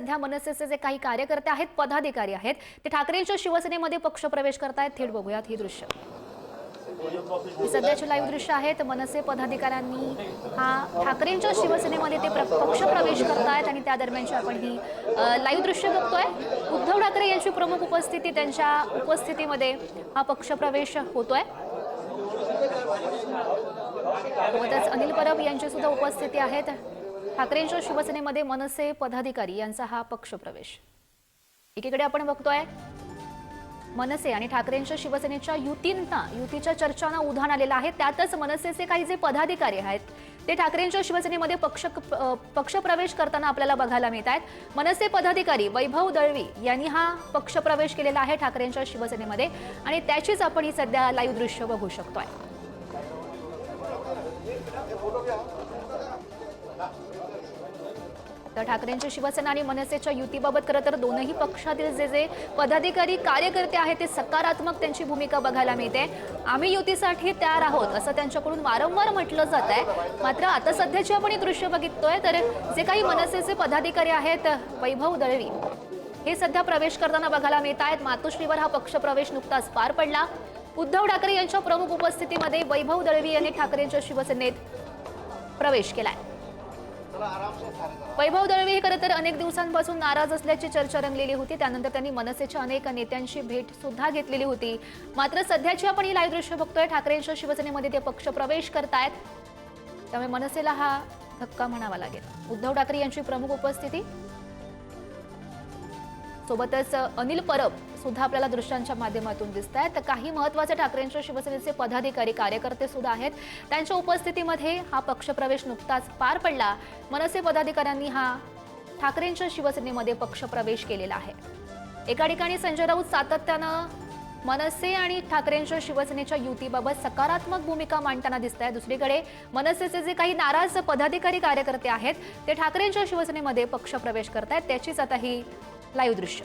सध्या मनसेचे जे काही कार्यकर्ते आहेत, पदाधिकारी आहेत, ते ठाकरेंच्या शिवसेनेमध्ये पक्षप्रवेश करतायत. थेट बघूयात ही दृश्य. सध्याची लाईव्ह दृश्य आहेत. मनसे पदाधिकाऱ्यांनी हा ठाकरेंच्या शिवसेनेमध्ये ते पक्षप्रवेश करतायत आणि त्या दरम्यानची आपण ही लाईव्ह दृश्य बघतोय. उद्धव ठाकरे यांची प्रमुख उपस्थिती, त्यांच्या उपस्थितीमध्ये हा पक्षप्रवेश होतोय. सोबतच अनिल परब यांची सुद्धा उपस्थिती आहेत. ठाकरेंच्या शिवसेनेमध्ये मनसे पदाधिकारी यांचा हा पक्षप्रवेश. एकीकडे आपण बघतोय मनसे आणि ठाकरेंच्या शिवसेनेच्या युतीच्या चर्चांना उधाण आलेलं आहे. त्यातच मनसेचे काही जे पदाधिकारी आहेत ते ठाकरेंच्या शिवसेनेमध्ये पक्षप्रवेश करताना आपल्याला बघायला मिळत आहेत. मनसे पदाधिकारी वैभव दळवी यांनी हा पक्षप्रवेश केलेला आहे ठाकरेंच्या शिवसेनेमध्ये आणि त्याचीच आपण ही सध्या लाईव्ह दृश्य बघू शकतोय. तर ठाकरेंची शिवसेना आणि मनसेच्या युतीबाबत खरं तर दोनही पक्षातील जे पदाधिकारी कार्यकर्ते आहेत ते सकारात्मक त्यांची भूमिका बघायला मिळते. आम्ही युतीसाठी तयार आहोत असं त्यांच्याकडून वारंवार म्हटलं जात आहे. मात्र आता सध्याची आपण ही दृश्य बघिततोय तर जे काही मनसेचे पदाधिकारी आहेत वैभव दळवी हे सध्या प्रवेश करताना बघायला मिळत आहेत. मातोश्रीवर हा पक्षप्रवेश नुकताच पार पडला. उद्धव ठाकरे यांच्या प्रमुख उपस्थितीमध्ये वैभव दळवी यांनी ठाकरेंच्या शिवसेनेत प्रवेश केलाय. वैभव दळवी हे खरं तर अनेक दिवसांपासून नाराज असल्याची चर्चा रंगलेली होती. त्यानंतर त्यांनी मनसेच्या अनेक नेत्यांची भेट सुद्धा घेतलेली होती. मात्र सध्याची आपण ही लाईव्ह दृश्य बघतोय. ठाकरेंच्या शिवसेनेमध्ये ते पक्षप्रवेश करतायत. त्यामुळे मनसेला हा धक्का म्हणावा लागेल. उद्धव ठाकरे यांची प्रमुख उपस्थिती, सोबतच अनिल परब सुद्धा आपल्याला दृश्यांच्या माध्यमातून दिसत आहेत. तर काही महत्त्वाचे ठाकरेंच्या शिवसेनेचे पदाधिकारी कार्यकर्ते सुद्धा आहेत. त्यांच्या उपस्थितीमध्ये हा पक्षप्रवेश नुकताच पार पडला. मनसे पदाधिकाऱ्यांनी हा ठाकरेंच्या शिवसेनेमध्ये पक्षप्रवेश केलेला आहे. एका ठिकाणी संजय राऊत सातत्यानं मनसे आणि ठाकरेंच्या शिवसेनेच्या युतीबाबत सकारात्मक भूमिका मांडताना दिसत आहे. दुसरीकडे मनसेचे जे काही नाराज पदाधिकारी कार्यकर्ते आहेत ते ठाकरेंच्या शिवसेनेमध्ये पक्षप्रवेश करतायत. त्याचीच आता ही लाईव्ह दृश्य.